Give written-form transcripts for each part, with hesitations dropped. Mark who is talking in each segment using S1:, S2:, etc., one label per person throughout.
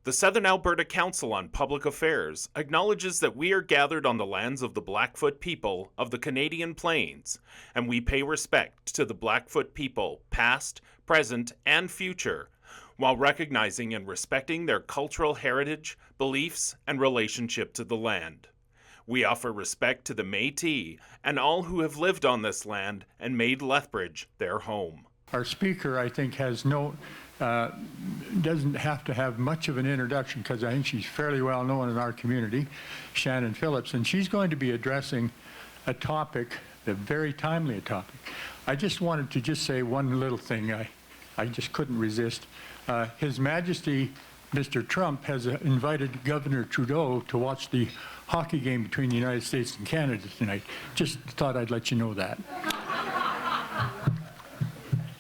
S1: The Southern Alberta Council on Public Affairs acknowledges that we are gathered on the lands of the Blackfoot people of the Canadian Plains, and we pay respect to the Blackfoot people, past, present, and future, while recognizing and respecting their cultural heritage, beliefs, and relationship to the land. We offer respect to the Métis and all who have lived on this land and made Lethbridge their home.
S2: Our speaker, I think, doesn't have to have much of an introduction because I think she's fairly well known in our community, Shannon Phillips, and she's going to be addressing a topic, a very timely topic. I just wanted to just say one little thing. I just couldn't resist. His Majesty, Mr. Trump, has invited Governor Trudeau to watch the hockey game between the United States and Canada tonight. Just thought I'd let you know that.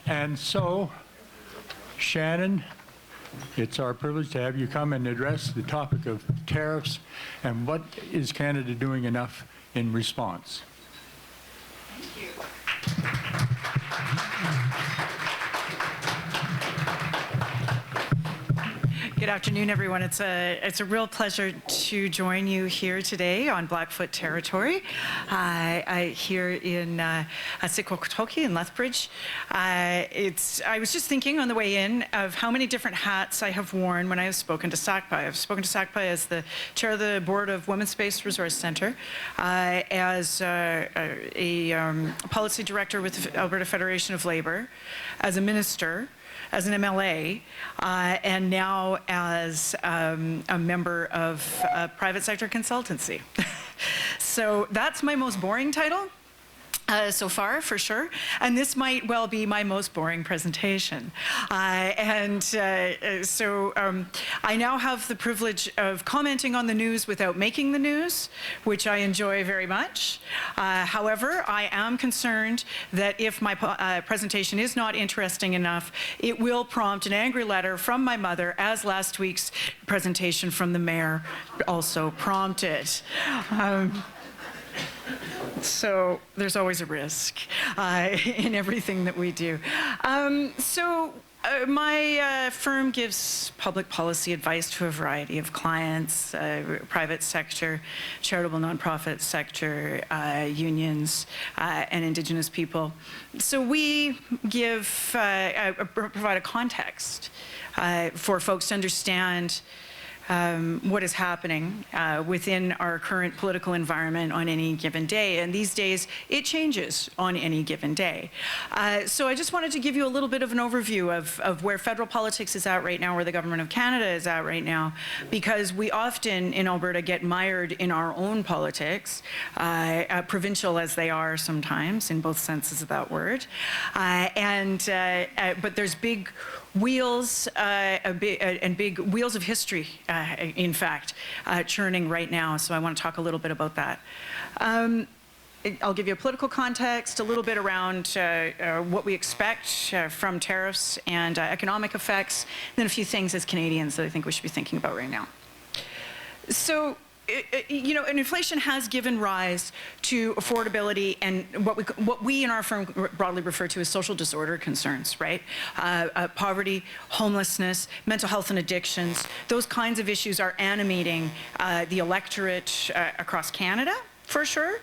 S2: And so, Shannon, it's our privilege to have you come and address the topic of tariffs and what is Canada doing enough in response.
S3: Thank you. Good afternoon, everyone. It's a real pleasure to join you here today on Blackfoot territory. Here in Sikwokotoki in Lethbridge. I was just thinking on the way in of how many different hats I have worn when I have spoken to SACPA. I've spoken to SACPA as the chair of the board of Women's Space Resource Centre, as a policy director with the Alberta Federation of Labour, as a minister, as an MLA, and now as a member of a private sector consultancy. So that's my most boring title so far, for sure. And this might well be my most boring presentation. So I now have the privilege of commenting on the news without making the news, which I enjoy very much. However, I am concerned that if my presentation is not interesting enough, it will prompt an angry letter from my mother, as last week's presentation from the mayor also prompted. So there's always a risk in everything that we do. My firm gives public policy advice to a variety of clients, private sector, charitable nonprofit sector, unions, and Indigenous people. So we provide a context for folks to understand what is happening within our current political environment on any given day. And these days, it changes on any given day. So I just wanted to give you a little bit of an overview of where federal politics is at right now, where the government of Canada is at right now, because we often in Alberta get mired in our own politics, provincial as they are sometimes, in both senses of that word. But there's big wheels and big wheels of history, in fact, churning right now. So I want to talk a little bit about that. I'll give you a political context, a little bit around what we expect from tariffs and economic effects, and then a few things as Canadians that I think we should be thinking about right now. So, and inflation has given rise to affordability and what we in our firm broadly refer to as social disorder concerns, right? Poverty, homelessness, mental health and addictions, those kinds of issues are animating the electorate across Canada, for sure,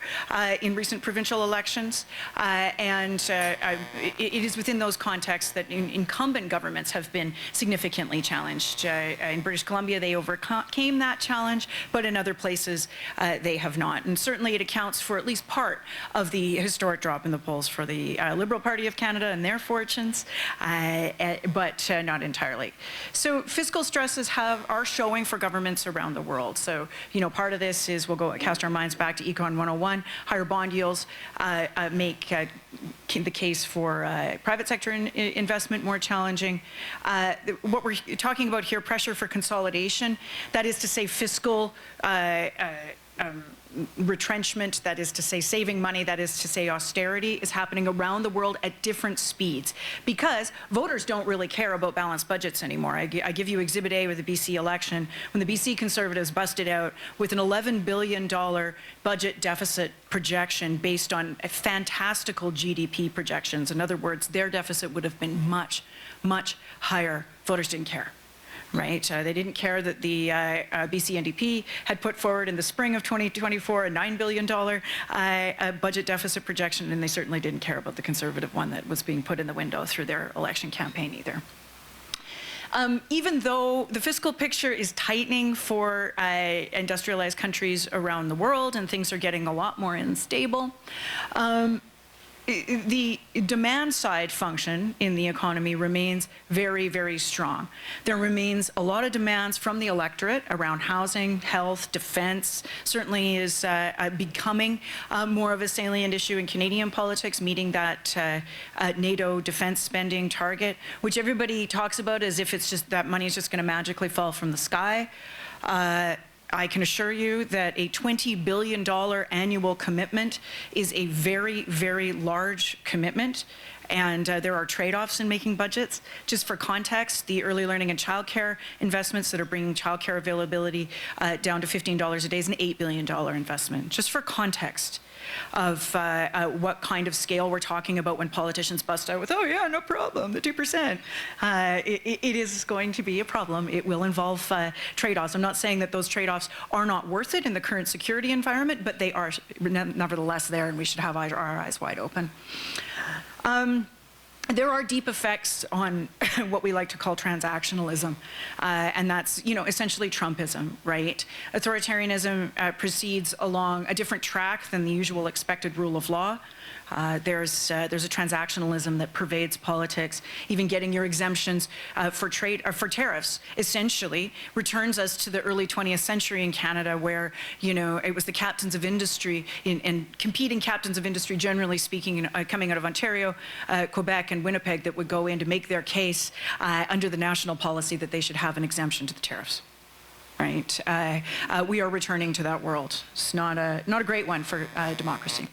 S3: in recent provincial elections. It is within those contexts that incumbent governments have been significantly challenged. In British Columbia, they overcame that challenge, but in other places, they have not. And certainly it accounts for at least part of the historic drop in the polls for the Liberal Party of Canada and their fortunes, but not entirely. So fiscal stresses are showing for governments around the world. So, part of this is we'll cast our minds back to Econ 101. Higher bond yields make the case for private sector investment more challenging. What we're talking about here, pressure for consolidation, that is to say fiscal retrenchment, that is to say saving money, that is to say austerity, is happening around the world at different speeds because voters don't really care about balanced budgets anymore. I give you Exhibit A with the BC election when the BC Conservatives busted out with an $11 billion budget deficit projection based on fantastical GDP projections. In other words, their deficit would have been much, much higher. Voters didn't care. right? They didn't care that the BC NDP had put forward in the spring of 2024 a $9 billion budget deficit projection, and they certainly didn't care about the Conservative one that was being put in the window through their election campaign either. Even though the fiscal picture is tightening for industrialized countries around the world and things are getting a lot more unstable, the demand side function in the economy remains very, very strong. There remains a lot of demands from the electorate around housing, health, defense, certainly is becoming more of a salient issue in Canadian politics, meeting that NATO defense spending target, which everybody talks about as if it's just that money is just going to magically fall from the sky. I can assure you that a $20 billion annual commitment is a very, very large commitment, and there are trade-offs in making budgets. Just for context, the early learning and childcare investments that are bringing childcare availability down to $15 a day is an $8 billion investment, just for context of what kind of scale we're talking about when politicians bust out with, oh yeah, no problem, the 2%. It is going to be a problem. It will involve trade-offs. I'm not saying that those trade-offs are not worth it in the current security environment, but they are nevertheless there, and we should have our eyes wide open. There are deep effects on what we like to call transactionalism, and that's, essentially Trumpism, right? Authoritarianism proceeds along a different track than the usual expected rule of law. There's a transactionalism that pervades politics. Even getting your exemptions for tariffs essentially returns us to the early 20th century in Canada, where it was the captains of industry and competing captains of industry, generally speaking, coming out of Ontario, Quebec, and Winnipeg, that would go in to make their case under the national policy that they should have an exemption to the tariffs. Right? We are returning to that world. It's not a great one for democracy.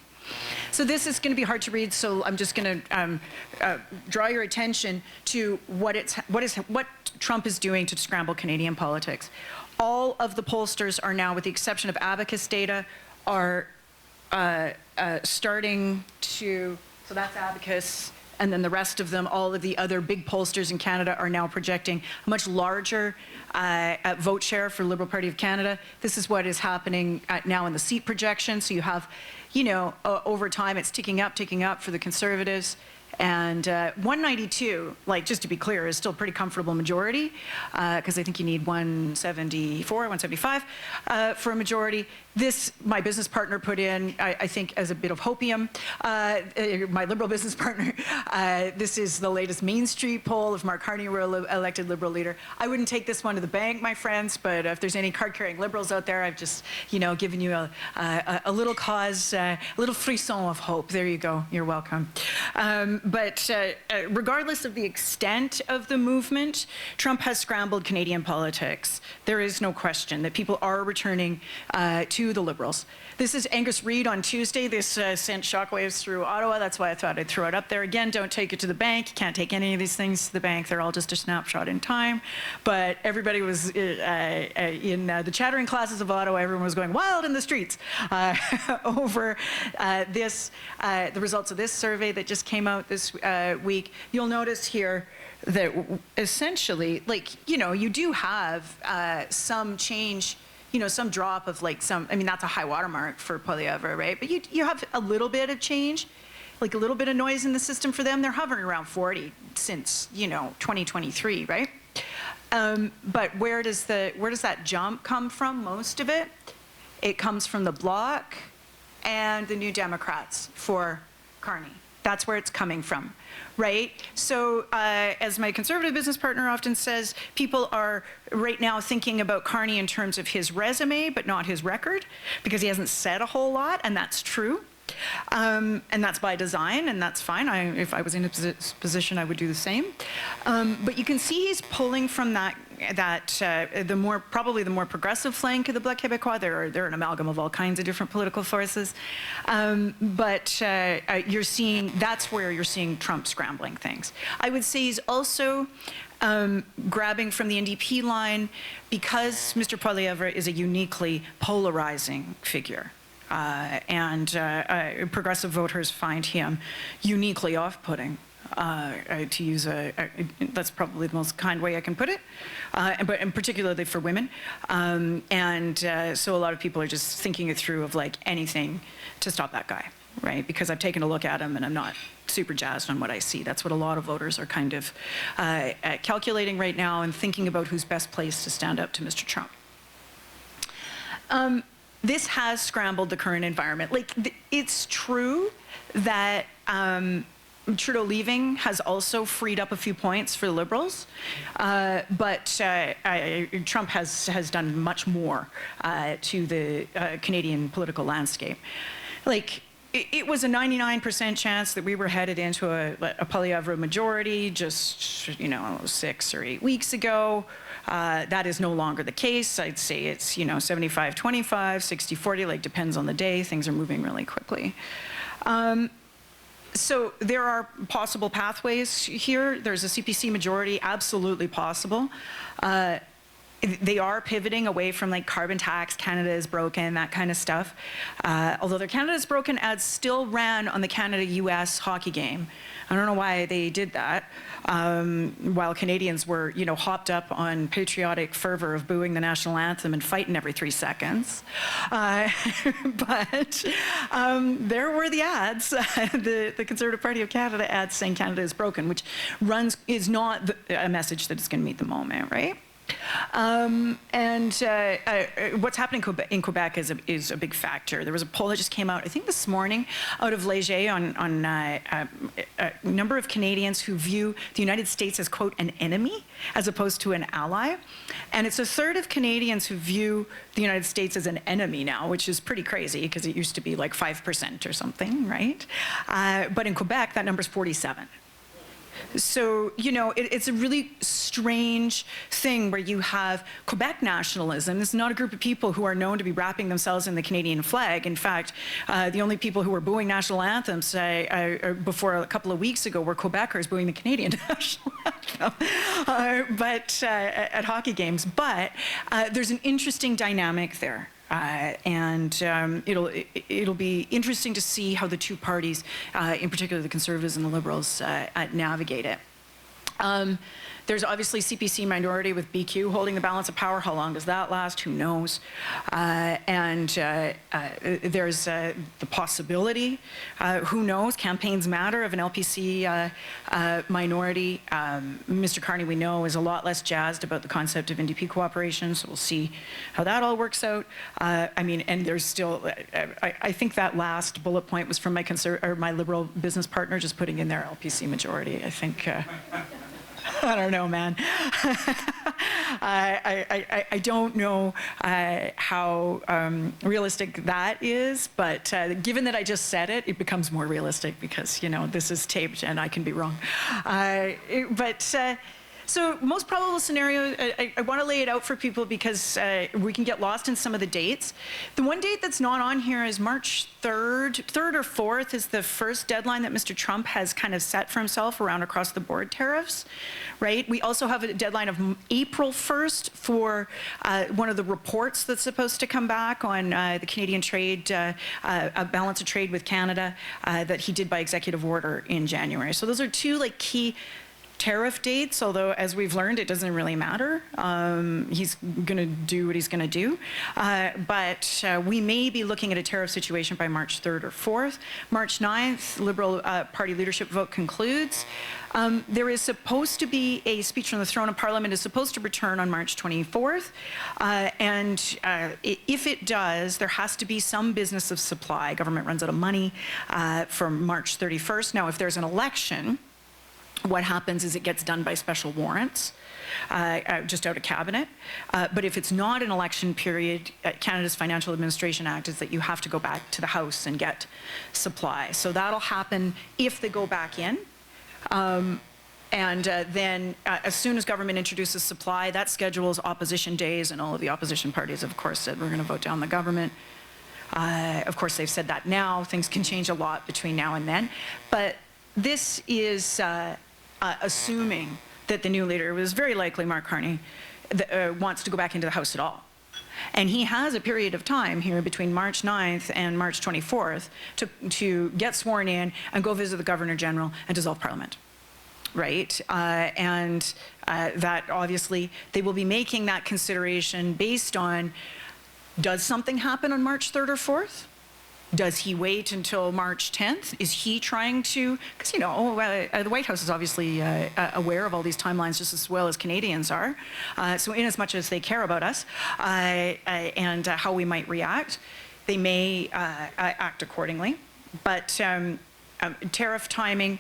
S3: So this is going to be hard to read, so I'm just going to draw your attention to what Trump is doing to scramble Canadian politics. All of the pollsters are now, with the exception of Abacus data, are starting to, so that's Abacus, and then the rest of them, all of the other big pollsters in Canada, are now projecting a much larger vote share for Liberal Party of Canada. This is what is happening now in the seat projection. So you have, over time, it's ticking up for the Conservatives. And 192, just to be clear, is still a pretty comfortable majority, because I think you need 174, 175 for a majority. This, my business partner put in, I think, as a bit of hopium. My Liberal business partner, this is the latest Main Street poll. If Mark Carney were elected Liberal leader, I wouldn't take this one to the bank, my friends, but if there's any card-carrying Liberals out there, I've just, given you a little cause, a little frisson of hope. There you go. You're welcome. But regardless of the extent of the movement, Trump has scrambled Canadian politics. There is no question that people are returning to the Liberals. This is Angus Reid on Tuesday. This sent shockwaves through Ottawa. That's why I thought I'd throw it up there. Again, don't take it to the bank. You can't take any of these things to the bank. They're all just a snapshot in time. But everybody was in the chattering classes of Ottawa. Everyone was going wild in the streets over the results of this survey that just came out this week. You'll notice here that essentially, you do have some change, some drop of that's a high watermark for Poilievre, right? But you have a little bit of change, a little bit of noise in the system for them. They're hovering around 40 since, 2023, right? But where does that jump come from? Most of it comes from the Bloc and the New Democrats for Carney. That's where it's coming from, right? So as my Conservative business partner often says, people are right now thinking about Carney in terms of his resume, but not his record, because he hasn't said a whole lot, and that's true. And that's by design, and that's fine. If I was in a position, I would do the same. But you can see he's pulling from probably the more progressive flank of the Bloc Québécois. They're an amalgam of all kinds of different political forces. But that's where you're seeing Trump scrambling things. I would say he's also grabbing from the NDP line, because Mr. Poilievre is a uniquely polarizing figure. And progressive voters find him uniquely off-putting. to use that's probably the most kind way I can put it, and particularly for women. So a lot of people are just thinking it through of like anything to stop that guy, right? Because I've taken a look at him and I'm not super jazzed on what I see. That's what a lot of voters are kind of calculating right now and thinking about who's best placed to stand up to Mr. Trump. This has scrambled the current environment. Like, it's true that Trudeau leaving has also freed up a few points for the Liberals, but Trump has done much more to the Canadian political landscape. Like, it was a 99% chance that we were headed into a Poilievre majority just, 6 or 8 weeks ago. That is no longer the case. I'd say it's, 75-25, 60-40, like depends on the day. Things are moving really quickly. So there are possible pathways here. There's a CPC majority, absolutely possible. They are pivoting away from like carbon tax, Canada is broken, that kind of stuff. Although their Canada is broken ads still ran on the Canada-US hockey game. I don't know why they did that, while Canadians were, hopped up on patriotic fervor of booing the national anthem and fighting every 3 seconds. But there were the ads, the Conservative Party of Canada ads saying Canada is broken, which is not a message that is going to meet the moment, right? What's happening in Quebec is a big factor. There was a poll that just came out, I think this morning, out of Léger on a number of Canadians who view the United States as, quote, an enemy as opposed to an ally. And it's a third of Canadians who view the United States as an enemy now, which is pretty crazy because it used to be like 5% or something, right? But in Quebec, that number's 47. So, it's a really strange thing where you have Quebec nationalism. This is not a group of people who are known to be wrapping themselves in the Canadian flag. In fact, the only people who were booing national anthems before a couple of weeks ago were Quebecers booing the Canadian national anthem at hockey games. But there's an interesting dynamic there. It'll be interesting to see how the two parties, in particular the Conservatives and the Liberals, navigate it. There's obviously CPC minority with BQ holding the balance of power. How long does that last? Who knows? There's the possibility, who knows, campaigns matter, of an LPC minority. Mr. Carney, we know, is a lot less jazzed about the concept of NDP cooperation, so we'll see how that all works out. And there's still, I think that last bullet point was from my Liberal business partner just putting in their LPC majority. I think, I don't know, man. I don't know how realistic that is, but given that I just said it, it becomes more realistic because, this is taped and I can be wrong. So most probable scenario, I want to lay it out for people because we can get lost in some of the dates. The one date that's not on here is March 3rd. 3rd or 4th is the first deadline that Mr. Trump has kind of set for himself around across the board tariffs, right? We also have a deadline of April 1st for one of the reports that's supposed to come back on the Canadian trade, a balance of trade with Canada that he did by executive order in January. So those are two key tariff dates, although as we've learned, it doesn't really matter. He's going to do what he's going to do. But we may be looking at a tariff situation by March 3rd or 4th. March 9th, Liberal Party leadership vote concludes. There is supposed to be a speech from the throne of Parliament is supposed to return on March 24th. If it does, there has to be some business of supply. Government runs out of money from March 31st. Now, if there's an election, what happens is it gets done by special warrants, just out of cabinet. But if it's not an election period, Canada's Financial Administration Act is that you have to go back to the House and get supply. So that'll happen if they go back in. Then as soon as government introduces supply, that schedules opposition days, and all of the opposition parties, of course, said we're going to vote down the government. Of course, they've said that now. Things can change a lot between now and then. But this is assuming that the new leader, was very likely Mark Carney, wants to go back into the House at all. And he has a period of time here between March 9th and March 24th to get sworn in and go visit the Governor General and dissolve Parliament. right? And that obviously they will be making that consideration based on, does something happen on March 3rd or 4th? Does he wait until March 10th? Is he trying to, because, you know, the White House is obviously aware of all these timelines just as well as Canadians are. So in as much as they care about us and how we might react, they may act accordingly. But tariff timing,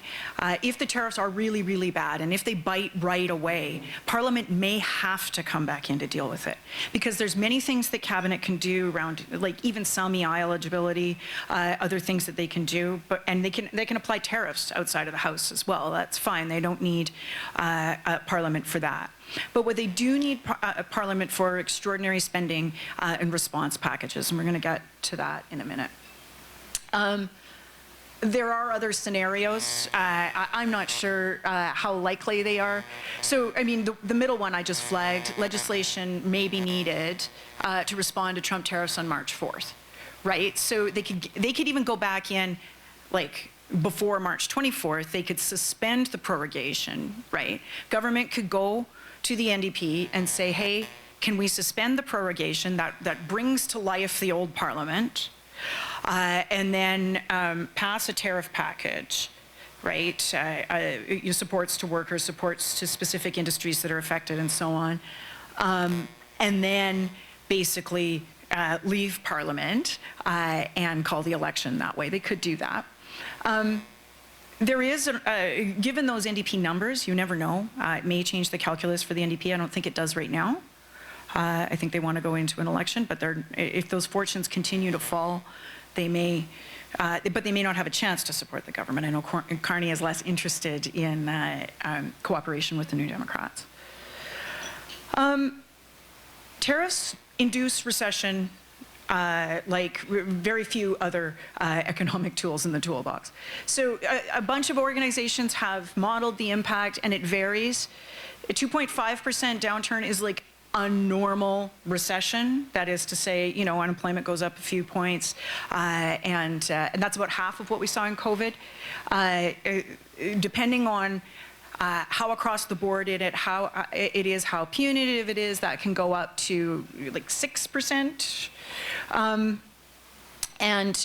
S3: if the tariffs are really, really bad, and if they bite right away, Parliament may have to come back in to deal with it. Because there's many things that Cabinet can do around, like even some EI eligibility, other things that they can do, and they can apply tariffs outside of the House as well. That's fine. They don't need Parliament for that. But what they do need Parliament for extraordinary spending and response packages, and we're going to get to that in a minute. There are other scenarios. I'm not sure how likely they are. So, I mean, the middle one I just flagged, legislation may be needed to respond to Trump tariffs on March 4th, right? So they could even go back in, like, before March 24th, they could suspend the prorogation, right? Government could go to the NDP and say, hey, can we suspend the prorogation that brings to life the old Parliament? And then pass a tariff package, right? Supports to workers, supports to specific industries that are affected, and so on. And then basically leave Parliament and call the election that way. They could do that. There is, given those NDP numbers, you never know. It may change the calculus for the NDP. I don't think it does right now. I think they want to go into an election, but if those fortunes continue to fall, they may, but they may not have a chance to support the government. I know Carney is less interested in cooperation with the New Democrats. Tariffs induce recession like very few other economic tools in the toolbox. So a bunch of organizations have modeled the impact, and it varies. A 2.5% downturn is like a normal recession. That is to say, you know, unemployment goes up a few points, and that's about half of what we saw in COVID. Depending on how across the board how punitive it is, that can go up to like 6%. And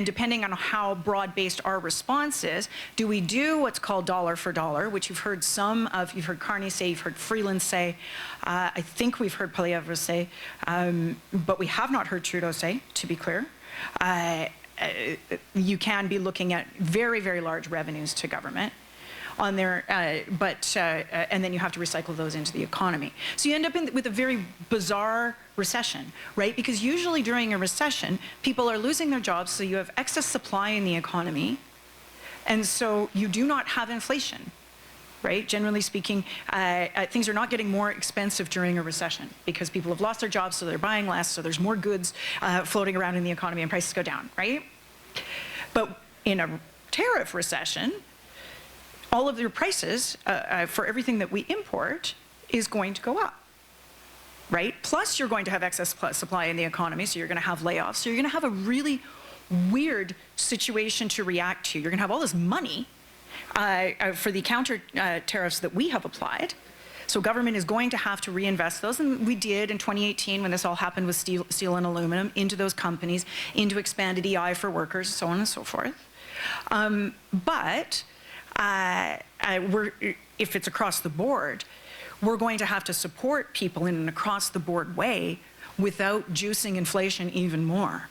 S3: depending on how broad-based our response is, do we do what's called dollar for dollar, which you've heard some of, you've heard Carney say, you've heard Freeland say, I think we've heard Poilievre say, but we have not heard Trudeau say, to be clear. You can be looking at very, very large revenues to government on their, and then you have to recycle those into the economy. So you end up with a very bizarre recession, right? Because usually during a recession, people are losing their jobs, so you have excess supply in the economy, and so you do not have inflation, right? Generally speaking, things are not getting more expensive during a recession because people have lost their jobs, so they're buying less, so there's more goods floating around in the economy and prices go down, right? But in a tariff recession, all of your prices for everything that we import is going to go up, right? Plus you're going to have excess supply in the economy, so you're going to have layoffs. So you're going to have a really weird situation to react to. You're going to have all this money for the counter tariffs that we have applied. So government is going to have to reinvest those, and we did in 2018 when this all happened with steel and aluminum, into those companies, into expanded EI for workers, so on and so forth. If it's across the board, we're going to have to support people in an across-the-board way without juicing inflation even more.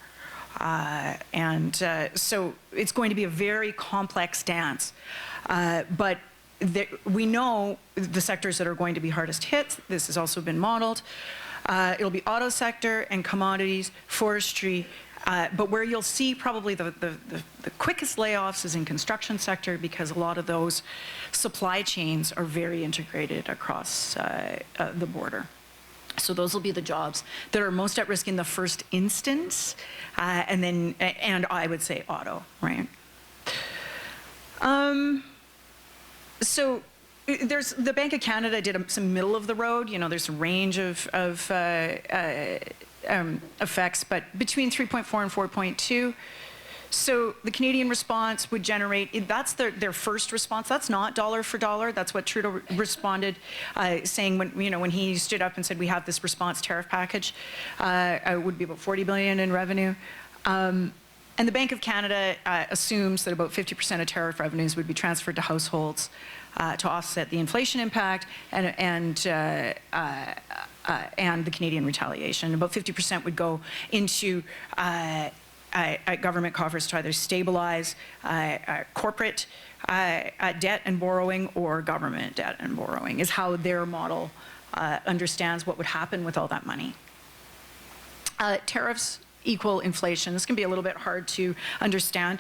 S3: So it's going to be a very complex dance. But we know the sectors that are going to be hardest hit. This has also been modeled. It'll be auto sector and commodities, forestry, but where you'll see probably the quickest layoffs is in construction sector, because a lot of those supply chains are very integrated across the border. So those will be the jobs that are most at risk in the first instance, and I would say auto, right? So there's the Bank of Canada did some middle of the road. You know, there's a range of effects, but between 3.4 and 4.2, So the Canadian response would generate, that's their first response. That's not dollar for dollar. That's what Trudeau responded, saying when he stood up and said we have this response tariff package, it would be about $40 billion in revenue. And the Bank of Canada assumes that about 50% of tariff revenues would be transferred to households to offset the inflation impact and the Canadian retaliation. About 50% would go into government coffers to either stabilize corporate debt and borrowing or government debt and borrowing, is how their model understands what would happen with all that money. Tariffs equal inflation. This can be a little bit hard to understand.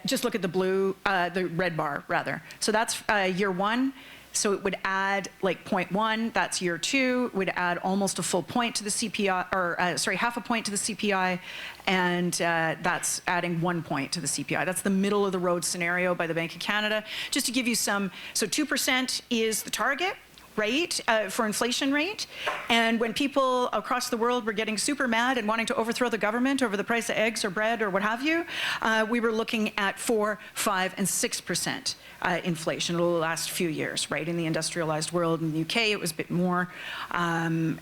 S3: Just look at the red bar rather. So that's year one. So it would add like 0.1, that's year two, would add almost a full point to the CPI, or sorry, half a point to the CPI, and that's adding 1 point to the CPI. That's the middle of the road scenario by the Bank of Canada. Just to give you some, so 2% is the target rate for inflation rate, and when people across the world were getting super mad and wanting to overthrow the government over the price of eggs or bread or what have you, we were looking at 4%, 5%, and 6% inflation over the last few years, right? In the industrialized world, in the UK, it was a bit more, and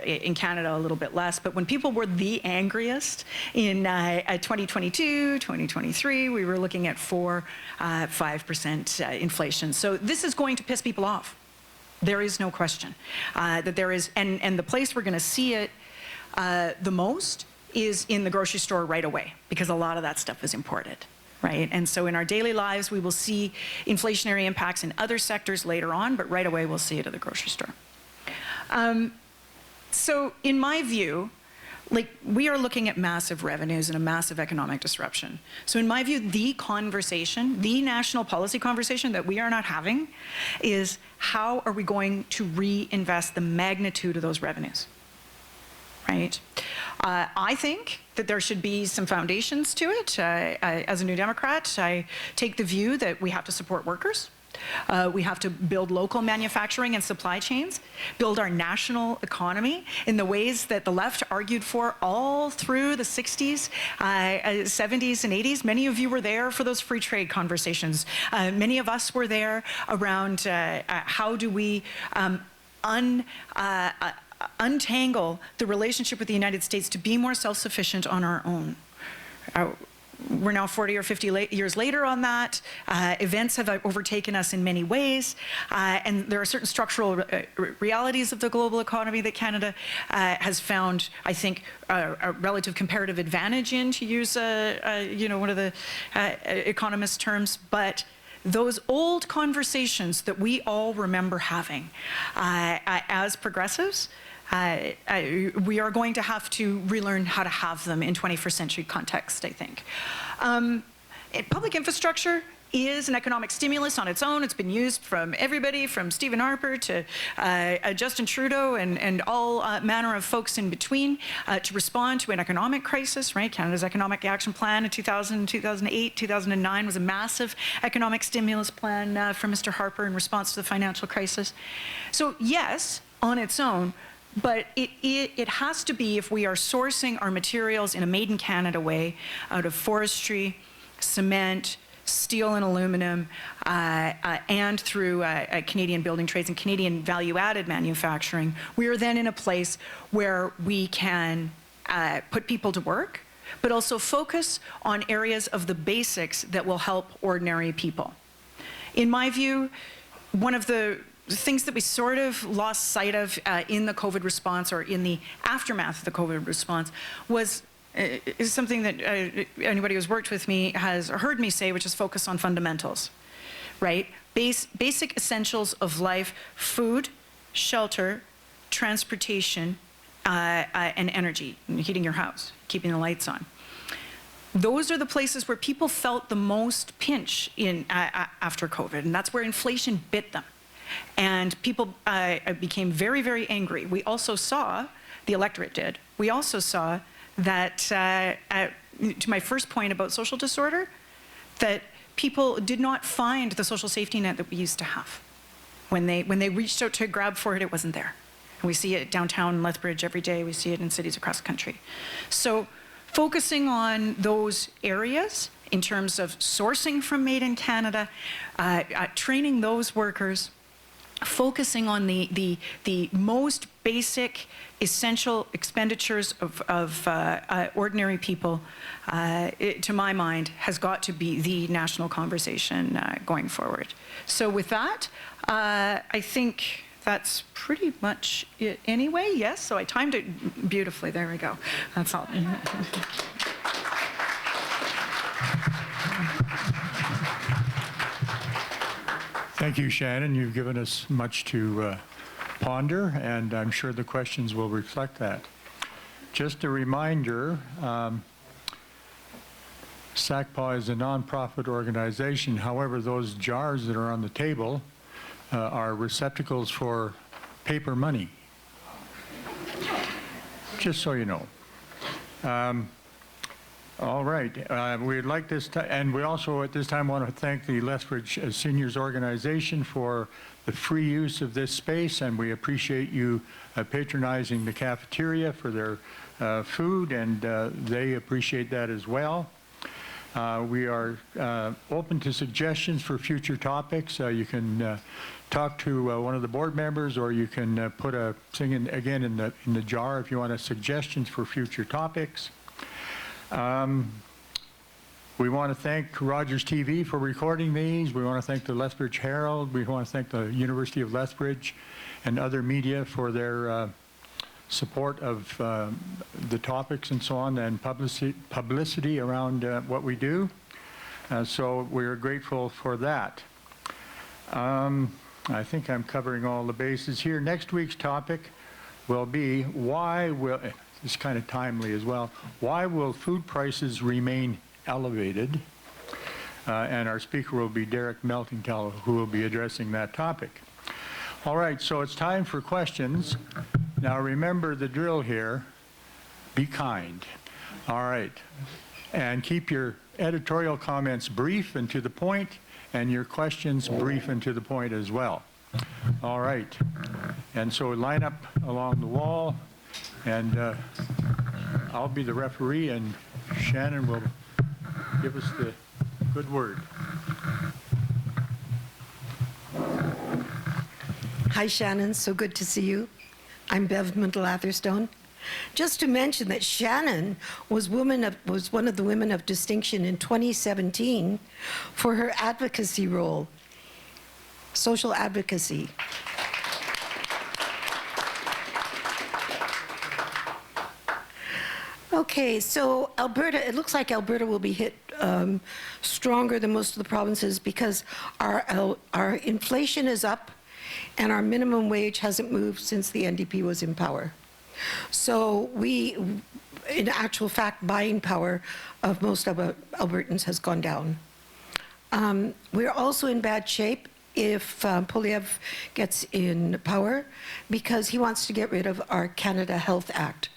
S3: in Canada, a little bit less. But when people were the angriest in 2022, 2023, we were looking at 4%, 5% inflation. So this is going to piss people off. There is no question that there is, and the place we're going to see it the most is in the grocery store right away, because a lot of that stuff is imported, right? And so in our daily lives, we will see inflationary impacts in other sectors later on, but right away we'll see it at the grocery store. So in my view, like, we are looking at massive revenues and a massive economic disruption. So in my view, the conversation, the national policy conversation that we are not having is how are we going to reinvest the magnitude of those revenues, right? I think that there should be some foundations to it. As a New Democrat, I take the view that we have to support workers. We have to build local manufacturing and supply chains, build our national economy in the ways that the left argued for all through the 60s, 70s, and 80s. Many of you were there for those free trade conversations. Many of us were there around how do we untangle the relationship with the United States to be more self-sufficient on our own. We're now 40 or 50 years later on that. Events have overtaken us in many ways, and there are certain structural realities of the global economy that Canada has found, I think, a relative comparative advantage in, to use one of the economist terms. But those old conversations that we all remember having as progressives, we are going to have to relearn how to have them in 21st century context, I think. Public infrastructure is an economic stimulus on its own. It's been used from everybody from Stephen Harper to Justin Trudeau and all manner of folks in between to respond to an economic crisis, right? Canada's Economic Action Plan in 2000, 2008, 2009 was a massive economic stimulus plan from Mr. Harper in response to the financial crisis. So yes, on its own, but it has to be, if we are sourcing our materials in a made in Canada way, out of forestry, cement, steel and aluminum, and through Canadian building trades and Canadian value-added manufacturing, we are then in a place where we can put people to work, but also focus on areas of the basics that will help ordinary people. In my view, one of the things that we sort of lost sight of in the COVID response, or in the aftermath of the COVID response, is something that anybody who's worked with me has heard me say, which is focus on fundamentals, right? Basic essentials of life: food, shelter, transportation, and energy, and heating your house, keeping the lights on. Those are the places where people felt the most pinch in after COVID, and that's where inflation bit them. And people became very, very angry. We also saw, the electorate did, we also saw that, to my first point about social disorder, that people did not find the social safety net that we used to have. When they reached out to grab for it, it wasn't there. And we see it downtown in Lethbridge every day. We see it in cities across the country. So focusing on those areas in terms of sourcing from Made in Canada, training those workers, focusing on the most basic, essential expenditures of ordinary people, to my mind, has got to be the national conversation going forward. So with that, I think that's pretty much it anyway. Yes, so I timed it beautifully. There we go. That's all.
S2: Thank you, Shannon. You've given us much to ponder, and I'm sure the questions will reflect that. Just a reminder, SACPA is a nonprofit organization. However, those jars that are on the table are receptacles for paper money. Just so you know. All right, we'd like this, and we also at this time want to thank the Lethbridge Seniors Organization for the free use of this space, and we appreciate you patronizing the cafeteria for their food, and they appreciate that as well. We are open to suggestions for future topics. You can talk to one of the board members, or you can put a thing in the jar if you want suggestions for future topics. We want to thank Rogers TV for recording these. We want to thank the Lethbridge Herald. We want to thank the University of Lethbridge and other media for their support of the topics and so on, and publicity around what we do. So we're grateful for that. I think I'm covering all the bases here. Next week's topic will be it's kind of timely as well. Why will food prices remain elevated? And our speaker will be Derek Meltingtall, who will be addressing that topic. All right, so it's time for questions. Now remember the drill here. Be kind. All right. And keep your editorial comments brief and to the point, and your questions brief and to the point as well. All right. And so line up along the wall. And I'll be the referee, and Shannon will give us the good word.
S4: Hi, Shannon. So good to see you. I'm Bev Mundell-Atherstone. Just to mention that Shannon was one of the women of distinction in 2017 for her advocacy role, social advocacy. Okay, so Alberta, it looks like Alberta will be hit stronger than most of the provinces because our inflation is up and our minimum wage hasn't moved since the NDP was in power. So in actual fact, buying power of most of Albertans has gone down. We're also in bad shape if Poilievre gets in power because he wants to get rid of our Canada Health Act,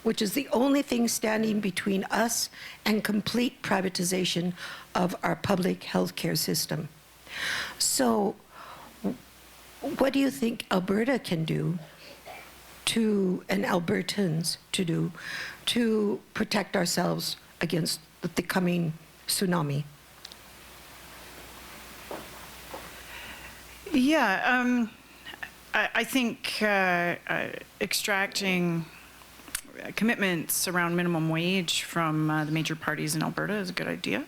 S4: which is the only thing standing between us and complete privatization of our public health care system. So what do you think Alberta can do and Albertans to do to protect ourselves against the coming tsunami?
S3: Yeah, I think extracting commitments around minimum wage from the major parties in Alberta is a good idea,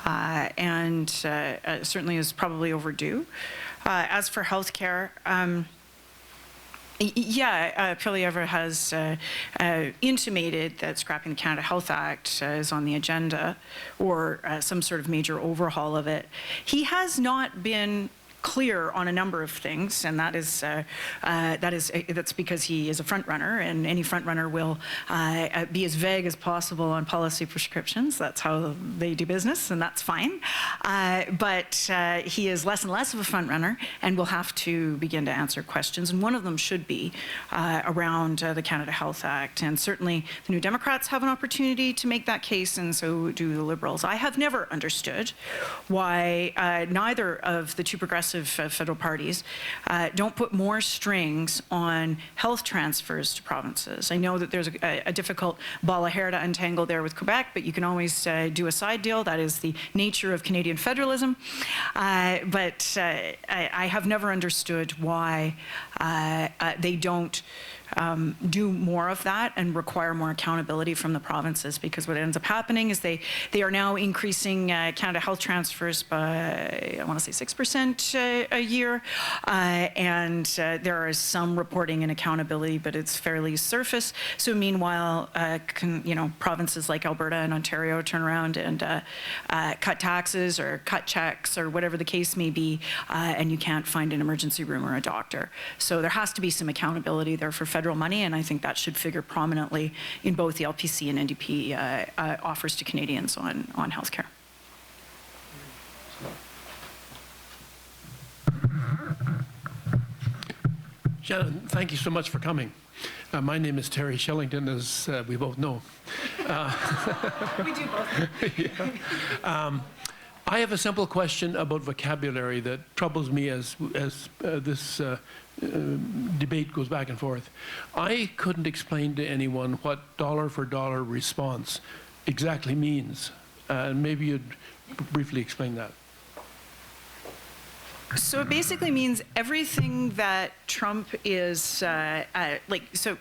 S3: and certainly is probably overdue. As for healthcare, Poilievre has intimated that scrapping the Canada Health Act is on the agenda, or some sort of major overhaul of it. He has not been clear on a number of things, and that's because he is a front runner, and any front runner will be as vague as possible on policy prescriptions. That's how they do business, and that's fine. But he is less and less of a front runner, and will have to begin to answer questions. And one of them should be around the Canada Health Act. And certainly the New Democrats have an opportunity to make that case, and so do the Liberals. I have never understood why neither of the two progressive progressive federal parties don't put more strings on health transfers to provinces. I know that there's a difficult ball of hair to untangle there with Quebec, but you can always do a side deal. That is the nature of Canadian federalism. But I have never understood why they don't do more of that and require more accountability from the provinces, because what ends up happening is they are now increasing Canada Health transfers by, I want to say 6% a year, and there is some reporting and accountability, but it's fairly surface. So meanwhile, provinces like Alberta and Ontario turn around and cut taxes or cut checks or whatever the case may be, and you can't find an emergency room or a doctor. So there has to be some accountability there for federal money, and I think that should figure prominently in both the LPC and NDP offers to Canadians on healthcare.
S5: Shannon, thank you so much for coming. My name is Terry Shellington, as we both know.
S3: We do both.
S5: Yeah. I have a simple question about vocabulary that troubles me as this debate goes back and forth. I couldn't explain to anyone what dollar for dollar response exactly means. Maybe you'd briefly explain that.
S3: So it basically means everything that Trump is so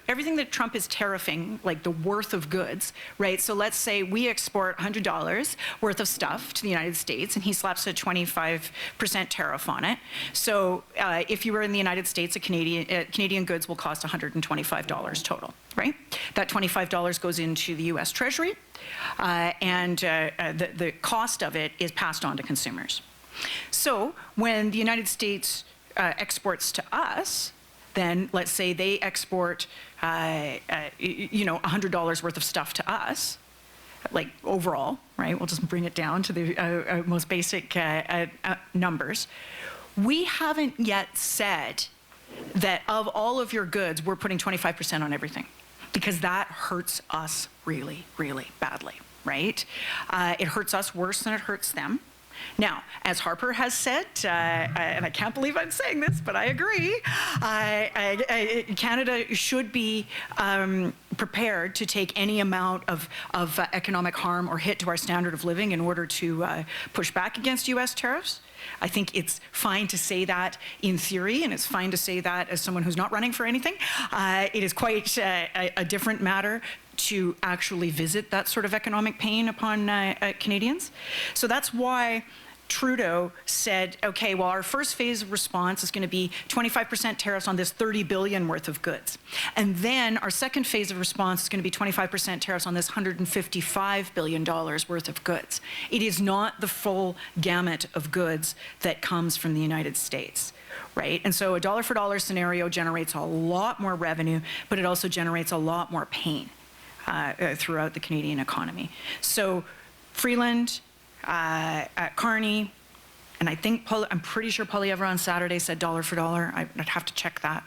S3: everything that Trump is tariffing, like the worth of goods, right? So let's say we export $100 worth of stuff to the United States, and he slaps a 25% tariff on it. So if you were in the United States, Canadian goods will cost $125 total, right? That $25 goes into the U.S. Treasury, and the cost of it is passed on to consumers. So when the United States exports to us, then let's say they export, $100 worth of stuff to us, like overall, right? We'll just bring it down to the most basic numbers. We haven't yet said that of all of your goods, we're putting 25% on everything, because that hurts us really, really badly, right? It hurts us worse than it hurts them. Now, as Harper has said, and I can't believe I'm saying this, but I agree, Canada should be prepared to take any amount of economic harm or hit to our standard of living in order to push back against U.S. tariffs. I think it's fine to say that in theory, and it's fine to say that as someone who's not running for anything. It is quite a different matter to actually visit that sort of economic pain upon Canadians. So that's why Trudeau said, okay, well, our first phase of response is going to be 25% tariffs on this $30 billion worth of goods. And then our second phase of response is going to be 25% tariffs on this $155 billion worth of goods. It is not the full gamut of goods that comes from the United States, right? And so a dollar for dollar scenario generates a lot more revenue, but it also generates a lot more pain throughout the Canadian economy. So Freeland, Carney, and I think I'm pretty sure Poilievre on Saturday said dollar for dollar. I'd have to check that.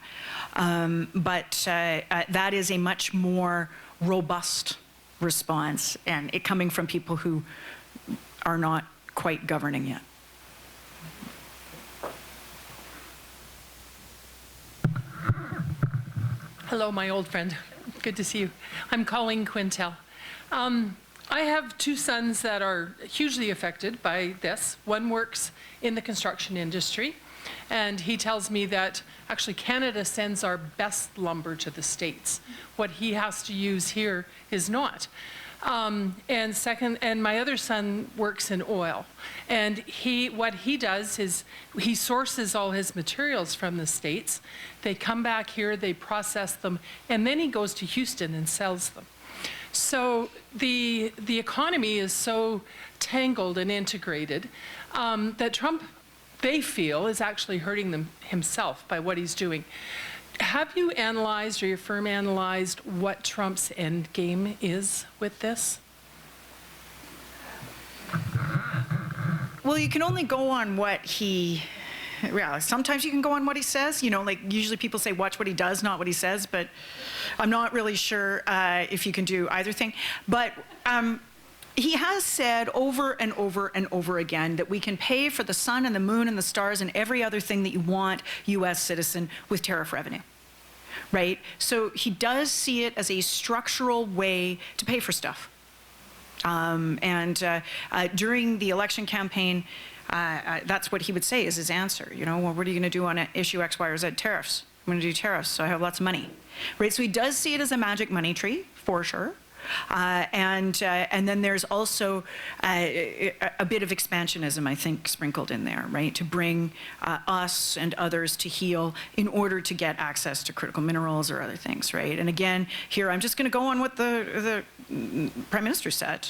S3: But that is a much more robust response, and it coming from people who are not quite governing yet.
S6: Hello, my old friend. Good to see you. I'm Colleen Quintel. I have two sons that are hugely affected by this. One works in the construction industry, and he tells me that actually Canada sends our best lumber to the States. What he has to use here is not. And my other son works in oil, and what he does is he sources all his materials from the States. They come back here, they process them, and then he goes to Houston and sells them. So the economy is so tangled and integrated that Trump, they feel, is actually hurting them himself by what he's doing. Have you analyzed, or your firm analyzed, what Trump's end game is with this?
S3: Well, you can only go on what he, yeah, sometimes you can go on what he says. Like usually people say watch what he does, not what he says, but I'm not really sure if you can do either thing. But he has said over and over and over again that we can pay for the sun and the moon and the stars and every other thing that you want, U.S. citizen, with tariff revenue, right? So he does see it as a structural way to pay for stuff. During the election campaign, that's what he would say is his answer. You know, well, what are you going to do on issue X, Y, or Z? Tariffs. I'm going to do tariffs, so I have lots of money, right? So he does see it as a magic money tree, for sure. And then there's also a bit of expansionism, I think, sprinkled in there, right? To bring us and others to heel in order to get access to critical minerals or other things, right? And again, here I'm just going to go on what the Prime Minister said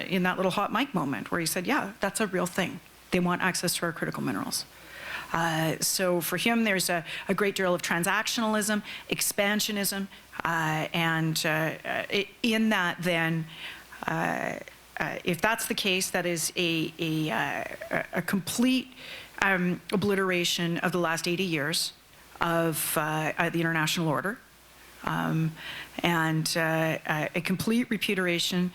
S3: in that little hot mic moment where he said, yeah, that's a real thing. They want access to our critical minerals. So for him, there's a great deal of transactionalism, expansionism, and in that, then, if that's the case, that is a complete obliteration of the last 80 years of the international order, and a complete repudiation